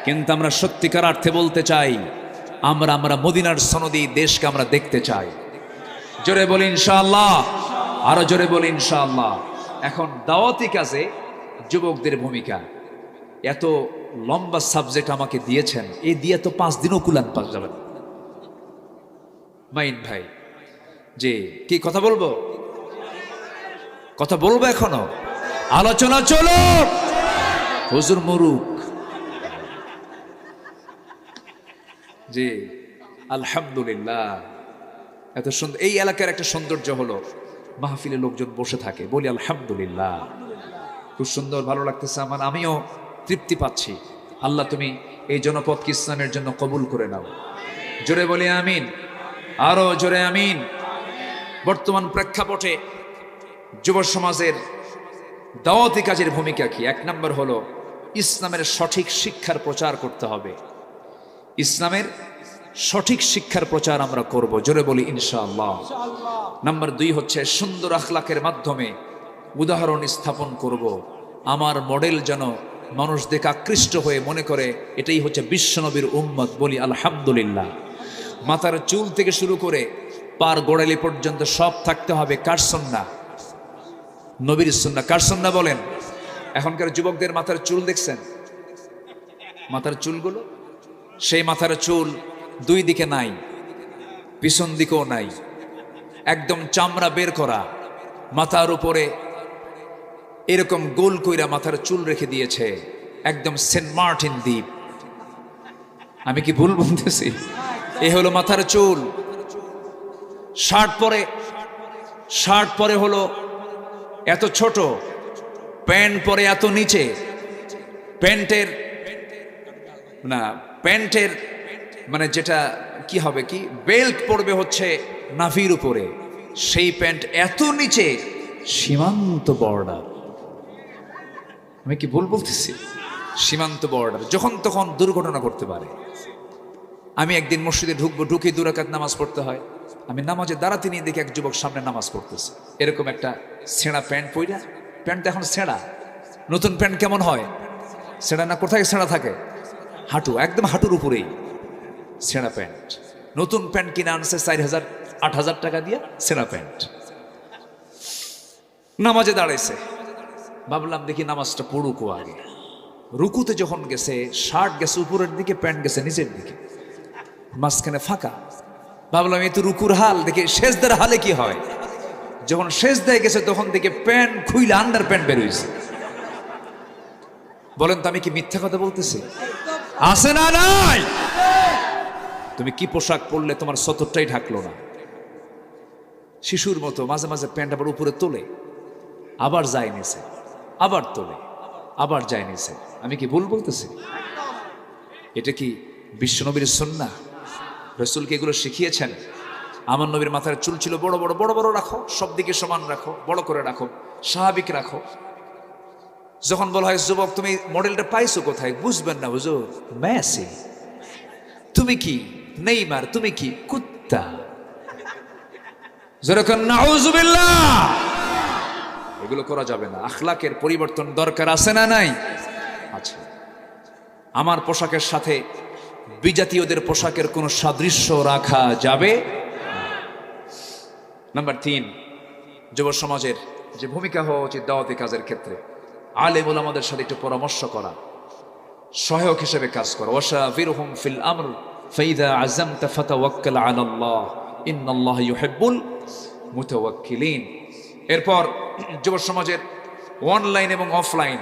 কিন্তু আমরা সত্যিকার অর্থে বলতে চাই, আমরা মদিনার সনদি দেশকে আমরা দেখতে চাই। জোরে বলি ইনশাআল্লাহ, আরো জোরে বলি ইনশাআল্লাহ। এখন দাওয়াতি কাজে যুবকদের ভূমিকা, এত লম্বা সাবজেক্ট আমাকে দিয়েছেন, এই দিয়ে তো 5 দিনও কুলান পাস যাবেন। মাইন ভাই যে কি কথা বলবো, কথা বলবো, এখনো আলোচনা চলো। হুজুর মুরুক জি, আলহামদুলিল্লাহ। এত সুন্দর এই এলাকার একটা সৌন্দর্য হলো মাহফিলে লোকজন বসে থাকে, বলি আলহামদুলিল্লাহ, খুব সুন্দর, ভালো লাগতেছে আমার, আমিও তৃপ্তি পাচ্ছি। আল্লাহ তুমি এই জনপদকে ইসলামের জন্য কবুল করে নাও। জোরে বলি আমিন, আরো জোরে আমিন। বর্তমান প্রেক্ষাপটে যুব সমাজের দাওয়াতি কাজের ভূমিকা কি? 1 নম্বর হলো ইসলামের সঠিক শিক্ষার প্রচার করতে হবে। ইসলামের সঠিক শিক্ষার প্রচার আমরা করব, জোরে বলি ইনশাআল্লাহ। নাম্বার 2 হচ্ছে সুন্দর আখলাকের মাধ্যমে উদাহরণ স্থাপন করব। আমার মডেল যেন মানুষ দেখে আকৃষ্ট হয়ে মনে করে এটাই হচ্ছে বিশ্বনবীর উম্মত, বলি আলহামদুলিল্লাহ। মাথার চুল থেকে শুরু করে পার গোড়ালি পর্যন্ত সব থাকতে হবে কার সুন্নাহ? নবীর সুন্নাহ। কার সুন্নাহ বলেন? এখনকার যুবকদের মাথার চুল দেখছেন? মাথার চুলগুলো, সেই মাথার চুল 2 দিকে নাই, পিছন দিকেও নাই, একদম চামড়া বের করা, মাথার উপরে এরকম গোল কইরা মাথার চুল রেখে দিয়েছে, একদম সেন্ট মার্টিন দ্বীপ। আমি কি ভুল বলতেছি? এ হলো মাথার চুল। শার্ট পরে হলো এত ছোট, প্যান্ট পরে এত নিচে, প্যান্টের মানে যেটা কি হবে, কি বেল্ট পড়বে হচ্ছে নাভির উপরে, সেই প্যান্ট এত নিচে, সীমান্ত বর্ডার। আমি কি ভুল বলতেছি? সীমান্ত বর্ডার, যখন তখন দুর্ঘটনা ঘটতে পারে। আমি একদিন মসজিদে ঢুকে 2 রাকাত নামাজ পড়তে হয়, আমি নামাজে দাঁড়াতে নিয়ে দেখি এক যুবক সামনে নামাজ পড়তেছে, এরকম একটা ছেঁড়া প্যান্ট পইরা। প্যান্ট এখন ছেঁড়া, নতুন প্যান্ট কেমন হয়? ছেঁড়া না, কোথায় ছেঁড়া থাকে? হাঁটু, একদম হাঁটুর উপরেই ছেঁড়া প্যান্ট। নতুন প্যান্ট কিনে আনছে 4,000-8,000 টাকা দিয়ে, ছেঁড়া প্যান্ট। নামাজে দাঁড়াইছে, ভাবলাম দেখি নামাজটা পড়ুকো আগে। রুকুতে যখন গেছে, শার্ট গেছে উপরের দিকে, প্যান্ট গেছে নিচের দিকে, মাঝখানে ফাঁকা। ভাবলাম এই তো রুকুর হাল, দেখি সেজদার হালে কি হয়। যখন সেজদায় গেছে তখন দেখে প্যান্ট খুইলে আন্ডার প্যান্ট বের হয়েছে। বলেন তো আমি কি মিথ্যা কথা বলতেছি? আছে না নাই? তুমি কি পোশাক পরলে তোমার সতরটাই ঢাকলো না? শিশুর মতো মাঝে মাঝে প্যান্ট আবার উপরে তোলে, আবার যায় নিচে, আবার তোলে, আবার যায় নিচে। আমি কি ভুল বলতেছি? এটা কি বিশ্বনবীর সুন্নাহ? রাসূল কি এগুলো শিখিয়েছেন? আমার নবীর মাথার চুল ছিল বড় বড় রাখো, সব দিকে সমান রাখো, বড় করে রাখো, স্বাভাবিক রাখো। যখন বলা হয় যুবক তুমি মডেলটা পাইছো কোথায়, বুঝবেন না হুজুর, মেসি। তুমি কি নেইমার, তুমি কি কুত্তা। যেরকম নাউজুবিল্লাহ, এগুলো করা যাবে না। আখলাকের পরিবর্তন দরকার আছে না নাই? আচ্ছা, আমার পোশাকের সাথে বিজাতীয়দের পোশাকের কোনো সাদৃশ্য রাখা যাবে? নাম্বার 3, যুব সমাজের যে ভূমিকা হওয়া উচিত দাওয়াতি কাজের ক্ষেত্রে, আলেম ওলামাদের সাথে একটু পরামর্শ করা, সহায়ক হিসেবে কাজ করা। ওয়াশাবিরহুম ফিল আমর ফাইযা আযামতা ফাতাওয়াক্কাল আলাল্লাহ ইন্নাল্লাহা ইউহিব্বুল মুতাওয়াক্কিলিন। এরপর যুব সমাজের অনলাইন এবং অফলাইন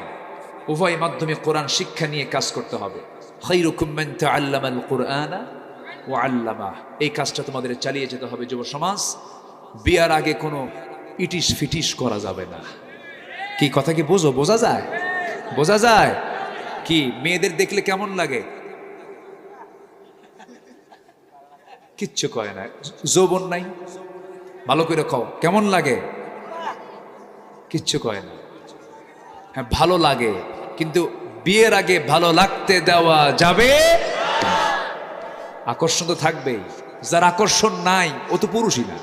উভয় মাধ্যমে কোরআন শিক্ষা নিয়ে কাজ করতে হবে। খায়রুকুম মান তাআল্লামাল কুরআনা ওয়া আল্লামা, এই কাজটা তোমাদের চালিয়ে যেতে হবে যুব সমাজ। বিয়ার আগে কোনো ইটিস ফিটিস করা যাবে না। কি কথা কি বোঝা যায়? বোঝা যায় কি? মেয়েদের দেখলে কেমন লাগে? কিচ্ছু কয় না, যৌবন নাই, ভালো করে কও কেমন লাগে? কিচ্ছু কয় না। হ্যাঁ ভালো লাগে, কিন্তু বিয়ের আগে ভালো লাগতে দেওয়া যাবে? আকর্ষণ তো থাকবেই, যার আকর্ষণ নাই ও তো পুরুষই না।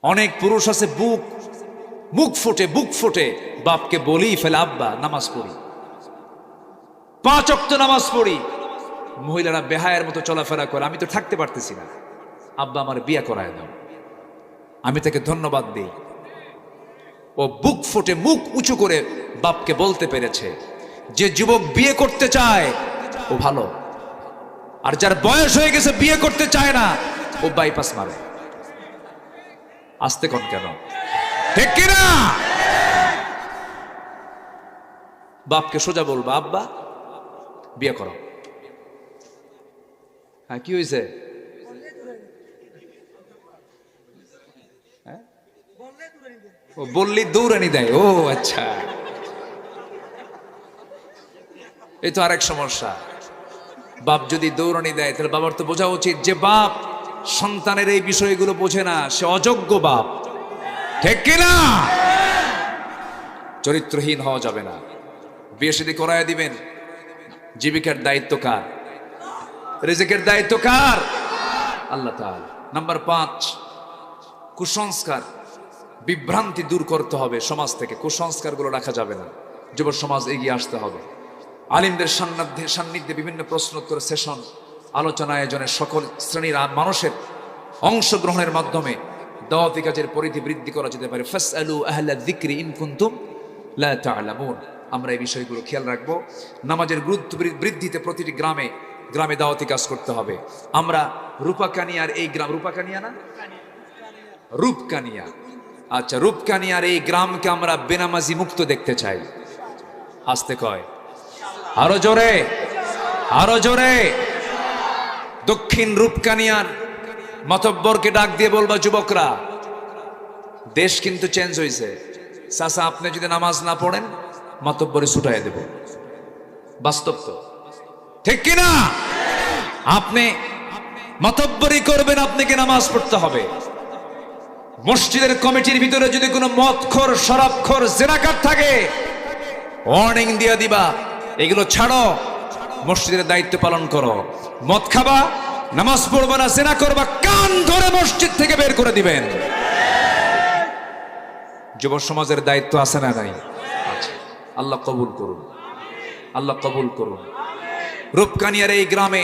অনেক পুরুষ আছে বুক ফুটে বাপকে বলেই ফেলে আব্বা নামাজ পড়ি, 5 ওয়াক্ত নামাজ পড়ি, মহিলারা বেহায়ের মতো চলাফেরা করে। আমি তো থাকতে পারতেছি না, আব্বা আমার বিয়ে করায় দাও। আমি তাকে ধন্যবাদ দিই, ও বুক ফুটে মুখ উঁচু করে বাপকে বলতে পেরেছে যে যুবক বিয়ে করতে চায় ও ভালো, আর যার বয়স হয়ে গেছে বিয়ে করতে চায় না ও বাইপাস মারে। আসতে কোন কেন, ঠিক কিনা? বাপকে সোজা বলবা, আব্বা বিয়ে করো। হ্যাঁ, কি হয়েছে? ও বললি দৌড়ানি দেয়। ও আচ্ছা, এই তো আরেক সমস্যা। বাপ যদি দৌড়ানি দেয় তাহলে বাবার তো বোঝা উচিত যে বাপ সন্তানের এই বিষয়গুলো বোঝে না, সে অযোগ্য বাপ, ঠিক কিনা? চরিত্রহীন হওয়া যাবে না। বিয়ে শাদী করায় দিবেন, জীবিকার দায়িত্ব কার? রিজিকের দায়িত্ব কার? আল্লাহ তাআলা। নাম্বার 5, কুসংস্কার, বিভ্রান্তি দূর করতে হবে সমাজ থেকে। কুসংস্কারগুলো রাখা যাবে না, যুব সমাজ এগিয়ে আসতে হবে। আলিমদের সান্নিধ্যে বিভিন্ন প্রশ্নোত্তর সেশন, আলোচনা আয়োজনে সকল শ্রেণীর মানুষের অংশগ্রহণের মাধ্যমে দাওয়াতি কাজের পরিধি বৃদ্ধি করা যেতে পারে। ফাসআলু আহলা যিকরি ইন কুনতুম লা তা'লামুন। আমরা এই বিষয়গুলো খেয়াল রাখবো। নামাজের গুরুত্ব বৃদ্ধিতে প্রতিটি গ্রামে গ্রামে দাওয়াতি কাজ করতে হবে। আমরা রূপাকানিয়ার এই গ্রাম, রূপাকানিয়া না, রূপকানিয়া, আচ্ছা, রূপকানিয়ার এই গ্রামকে আমরা বেনামাজি মুক্ত দেখতে চাই। আসতে কয়, আরো জোরে, আরো জোরে। দক্ষিণ রূপকানিয়ার মাতব্বরকে ডাক দিয়ে বলবা, যুবকরা, দেশ কিন্তু চেঞ্জ হয়েছে। চাচা, আপনি যদি নামাজ না পড়েন মাতব্বরে ছুটাইয়া দেব। বাস্তব তো, ঠিক কিনা? আপনি মাতব্বরি করবেন, আপনাকে নামাজ পড়তে হবে। মসজিদের কমিটির ভিতরে যদি কোনো মদখোর, শরাবখোর, জেনাকার থাকে, ওয়ার্নিং দিয়ে দিবা, এগুলো ছাড়ো, মসজিদের দায়িত্ব পালন করো। মদ খাবা, নামাজ পড়বা না, জেনা করবা, কান ধরে মসজিদ থেকে বের করে দিবেন। যুব সমাজের দায়িত্ব আছে না নাই? আচ্ছা, আল্লাহ কবুল করুন, আল্লাহ কবুল করুন। রূপকানিয়ার এই গ্রামে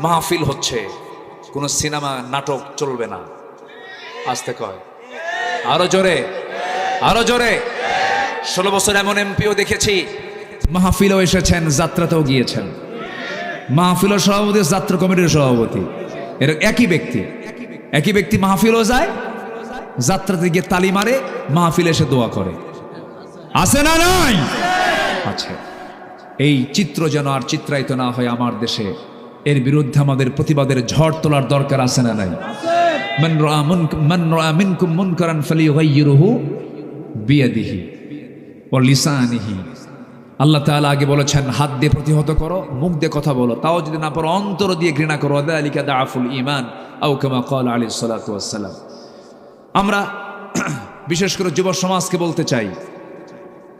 মাহফিল হচ্ছে, কোনো সিনেমা নাটক চলবে না। আসতে কয়, আরো জোরে, আরো জোরে। 16 বছর এমন এমপিও দেখেছি, মাহফিলও এসেছেন, যাত্রাতেও গিয়েছেন। মাহফিলের সভাপতি, যাত্রা কমিটির সভাপতি, এর একই ব্যক্তি। একই ব্যক্তি মাহফিলও যায়, যাত্রাতে গিয়ে তালি মারে, মাহফিলে এসে দোয়া করে। আছে না নাই? আচ্ছা, এই চিত্র যেন আর চিত্রায়িত না হয় আমার দেশে। এর বিরুদ্ধে আমাদের প্রতিবাদের ঝড় তোলার দরকার আছে না নাই? মান রাআ মিনকুম মুনকারান ফালিয়ুগাইয়িরহু বিয়াদিহি ওয়া লিসানিহি। আল্লাহ তাআলা আগে বলেছেন, হাত দিয়ে প্রতিহত করো, মুখ দিয়ে কথা বলো, তাও যদি না পারো অন্তর দিয়ে ঘৃণা করো। যালিকা দাআফুল ঈমান আও কামা ক্বালা আলাইহিস সালাতু ওয়াস সালাম। আমরা বিশেষ করে যুব সমাজকে বলতে চাই,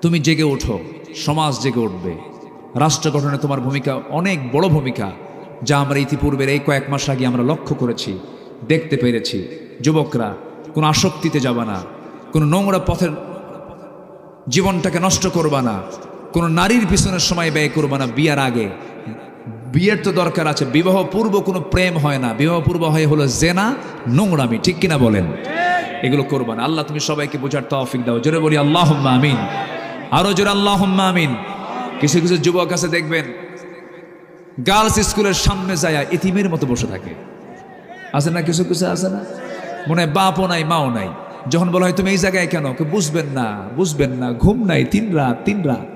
তুমি জেগে ওঠো, সমাজ জেগে উঠবে। রাষ্ট্র গঠনে তোমার ভূমিকা অনেক বড় ভূমিকা, যা আমরা ইতিপূর্বের এই কয়েক মাস আগে আমরা লক্ষ্য করেছি, দেখতে পেরেছি। যুবকরা কোনো আসক্তিতে যাবা না, কোনো নোংরা পথের জীবনটাকে নষ্ট করবা না, কোনো নারীর পিছনে সময় ব্যয় করবা না। বিয়ার আগে, বিয়ের তো দরকার আছে, বিবাহ পূর্ব কোনো প্রেম হয় না, বিবাহ পূর্ব হয় হলো জেনা, নোংরামি, ঠিক কিনা বলেন? এগুলো করবা না। আল্লাহ তুমি সবাইকে বোঝার তৌফিক দাও। জোরে বলি আল্লাহুম্মা আমিন, আরো জোরে আল্লাহুম্মা আমিন। কিছু কিছু যুবক আছে দেখবেন, গার্লস স্কুলের সামনে যায় ইতিমের মতো বসে থাকে। আছে না? কিছু কিছু আছে না? মনে হয় বাপও নাই, মাও নাই। যখন বলা হয় তুমি এই জায়গায় কেন, বুঝবেন না, বুঝবেন না, ঘুম নাই 3 রাত 3 রাত।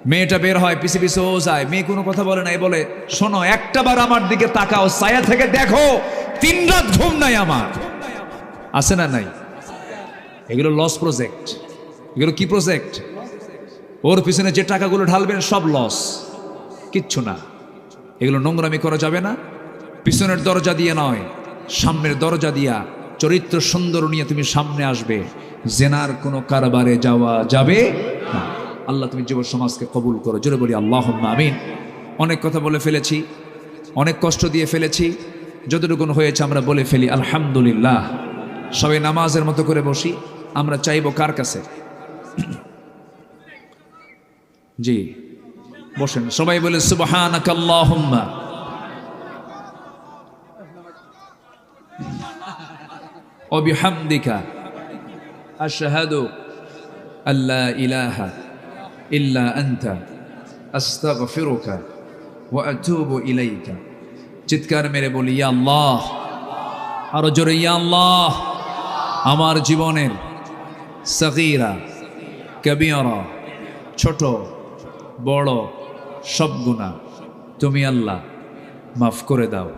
মেয়েটা বের হয়, পিছে পিছে ও যায়, মেয়ে কোনো কথা বলে নাই, বলে শোনো, একটাবার আমার দিকে তাকাও, ছায়া থেকে দেখো, 3 রাত ঘুম নাই আমার। আছে না নাই? এগুলো লস প্রজেক্ট। এগুলো কি প্রজেক্ট? ওর পিছনে যে টাকাগুলো ঢালবেন সব লস, কিচ্ছু না। এগুলো নোংরামি করা যাবে না। পিছনের দরজা দিয়ে নয়, সামনের দরজা দিয়া চরিত্র সুন্দর নিয়ে তুমি সামনে আসবে। জেনার কোনো কারবারে যাওয়া যাবে না। আল্লাহ তুমি যুব সমাজকে কবুল করো। জোরে বলি আল্লাহুম্মা আমিন। অনেক কথা বলে ফেলেছি, অনেক কষ্ট দিয়ে ফেলেছি, যতটুকু হয়েছে আমরা বলে ফেলি আলহামদুলিল্লাহ। সবাই নামাজের মতো করে বসি। আমরা চাইবো কার কাছে? জি, বসেন, সবাই বলে সুবহানাকাল্লাহুম্মা ওয়া বিহামদিকা আশহাদু আল্লা ইলাহা ইল্লা আনতা আস্তাগফিরুকা ওয়া আতুবু ইলাইকা। চিৎকার মেরে বলি ইয়া আল্লাহ, আরো জোরে ইয়া আল্লাহ, আমার জীবনের সগীরা কবিরা, ছোট বড় সব গুনাহ তুমি আল্লাহ মাফ করে দাও।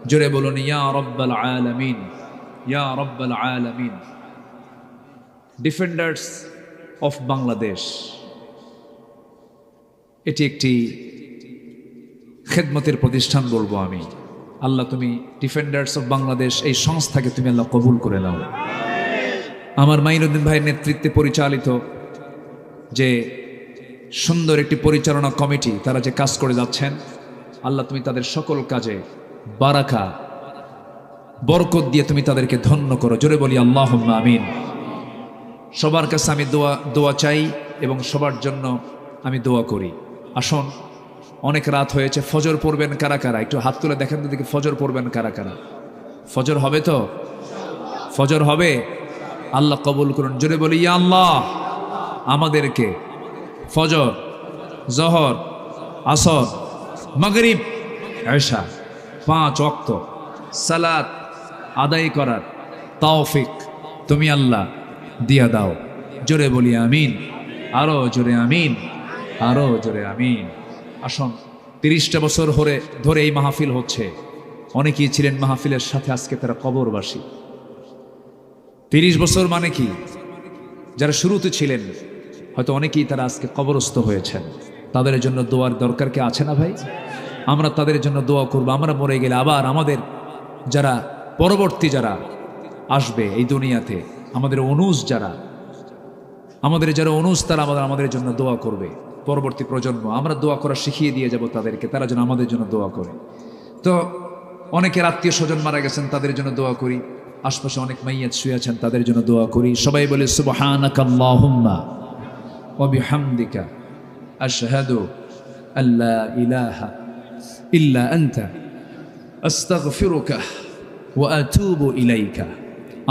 জোরে বলুন ইয়া রাব্বাল আলামিন, ইয়া রাব্বাল আলামিন। ডিফেন্ডার্স অফ বাংলাদেশ, এটি একটি খেদমতের প্রতিষ্ঠান বলবো আমি। আল্লাহ তুমি ডিফেন্ডার্স অফ বাংলাদেশ এই সংস্থাকে তুমি আল্লাহ কবুল করে নাও। আমার মাইনুদ্দিন ভাইয়ের নেতৃত্বে পরিচালিত যে সুন্দর একটি পরিচালনা কমিটি, তারা যে কাজ করে যাচ্ছেন, আল্লাহ তুমি তাদের সকল কাজে বারাকা বরকত দিয়ে তুমি তাদেরকে ধন্য করো। জোরে বলি আল্লাহুম্মা আমিন। সবার কাছে আমি দোয়া চাই এবং সবার জন্য আমি দোয়া করি। আসুন, অনেক রাত হয়েছে, ফজর পড়বেন কারা কারা? একটু হাত তুলে দেখেন তো দেখি, ফজর পড়বেন কারা কারা? ফজর হবে তো? ফজর হবে? আল্লাহ কবুল করুন। জোরে বলি ইয়া আল্লাহ, আমাদেরকে ফজর, জহর, আসর, মাগরিব, এশা 5 ওয়াক্ত সালাত আদায় করার তৌফিক তুমি আল্লাহ দিয়া দাও। জোরে বলি আমিন, আরো জোরে আমিন, আরো জোরে আমিন। আসুন, 30টা বছর ধরে এই মাহফিল হচ্ছে। অনেকেই ছিলেন মাহফিলের সাথে, আজকে তারা কবরবাসী। 30 বছর মানে কি? যারা শুরুতে ছিলেন হয়তো অনেকেই তারা আজকে কবরস্থ হয়েছেন। তাদের জন্য দোয়ার দরকার কি আছে না ভাই? আমরা তাদের জন্য দোয়া করব। আমরা মরে গেলে আবার আমাদের যারা পরবর্তী যারা আসবে এই দুনিয়াতে, আমাদের অনুজ যারা অনুজ, তারা আমাদের জন্য দোয়া করবে। পরবর্তী প্রজন্ম আমরা দোয়া করা শিখিয়ে দিয়ে যাব তাদেরকে, তারা যেন আমাদের জন্য দোয়া করে। তো অনেকের আত্মীয় স্বজন মারা গেছেন, তাদের জন্য দোয়া করি। আশপাশে অনেক মাইয়াত শুয়ে আছেন, তাদের জন্য দোয়া করি। সবাই বলে সুবহানাকাল্লাহুম্মা ওয়া বিহামদিকা আশহাদু আল্লা ইলাহা ইল্লা আনতা আস্তাগফিরুকা ওয়া আতুবু ইলাইকা।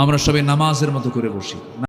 আমরা সবাই নামাজের মতো করে বসি।